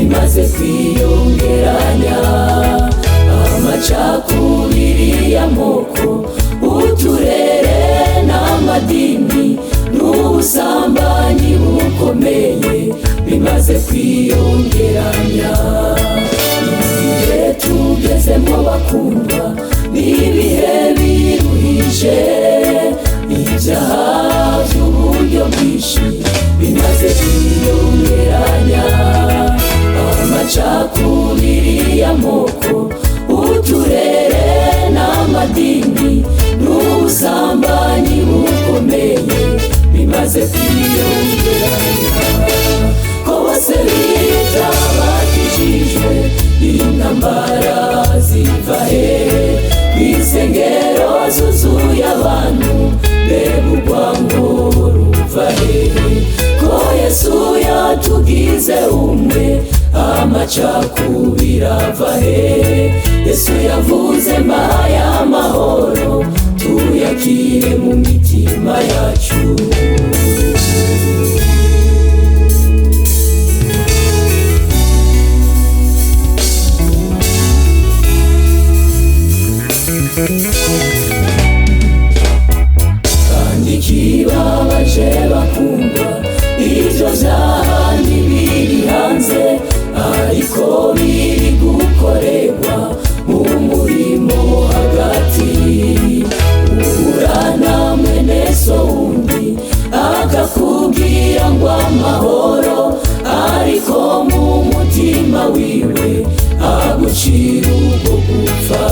bimaze kwiyongeranya, amacakubiri y'amoko, uturere n'amadini n'ubusambanyi bukomeye bimaze kwiyongeranya. Ibihe tugezemo bakundwa n'ibihe biruhije, ibyaha by'uburyo bwinshi bimaze kwiyongeranya, amacakubiri y'amoko, uturere n'amadini n'ubusambanyi bukomeye bimaze kwiyongeranya. Ko bose bita bakijijwe, intambara ziva hehe? Kw'isengero zuzuye abantu, mbega urwango ruva hehe? Ko Yesu yatugize umwe, amacakubiri ava hehe? Yesu yavuze mbahaye amahoro, tuyakire mu mitima yacu. Kandi kibabaje bakundwa, ivyo vyaha ntibiri hanze, ariko biri gukorerwa mu murimo hagati. Uhura mwene so wundi akakubwira ngo amahoro, ariko mu mutima wiwe agucira ubwo gupfa.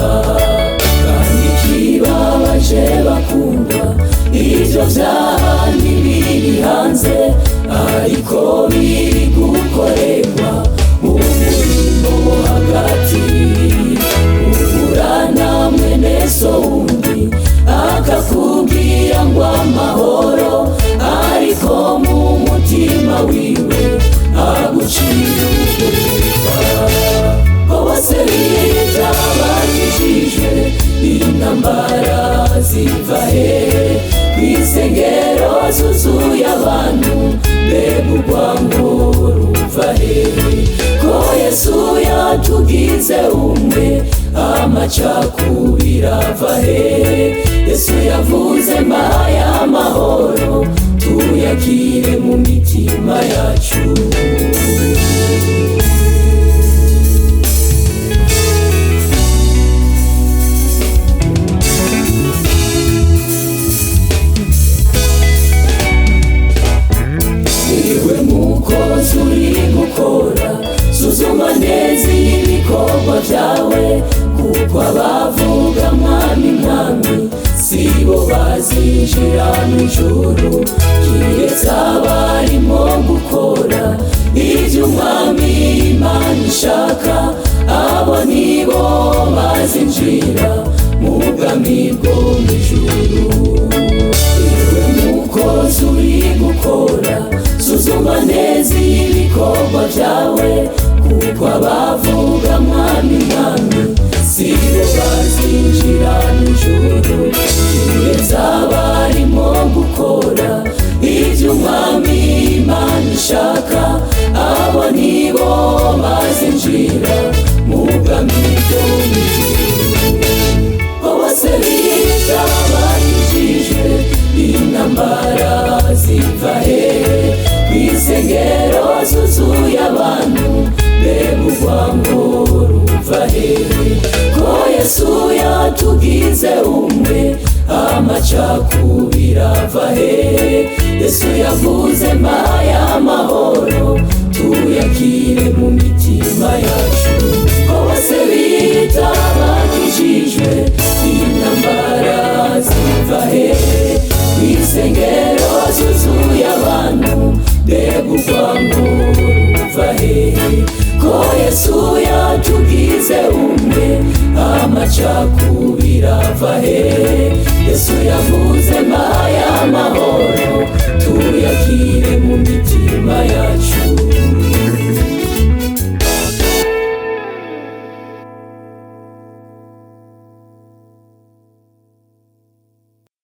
Kandi kibabaje bakundwa, ivyo vyaha ntibiri hanze, ariko biri gukorerwa mu murimo hagati. Uhura mwene so wundi akakubwira ngo amahoro, ariko mu mutima wiwe agucira ubwo gupfa. Ko bose bita bakijijwe, intambara ziva hehe? Kw'isengero zuzuye abantu, mbega urwango ruva hehe? Ko Yesu yatugize umwe, amacakubiri ava hehe? Yesu yavuze mbahaye amahoro, tuyakire mu mitima yacu. Iwe mukozi uri gukora, suzuma neza ibikorwa vyawe, kuko abavuga mwami mwami sibo bazinjira mw'ijuru, kiretse abarimo gukora ivyo umwami Imana ishaka, abo nibo bazinjira mu bwami bwo mw'ijuru. Iwe mukozi uri gukora, suzuma neza ibikorwa vyawe, kuko abavuga mwami mwami sibo bazinjira mw'ijuru, kiretse abarimo gukora ivyo umwami Imana ishaka, abo nibo bazinjira mu bwami bwo mw'ijuru. Ko bose bita bakijijwe, intambara ziva hehe? Kw'isengero zuzuye abantu, mbega urwango ruva hehe? Ko Yesu yatugize umwe, amacakubiri ava hehe? Yesu yavuze mbahaye amahoro, tuyakire mu mitima yacu. Ko bose bita bakijijwe, intambara ziva hehe? Kw'isengero zuzuye abantu, mbega urwango ruva hehe? Ko Yesu yatugize umwe, amacakubiri ava hehe? Yesu yavuze mbahaye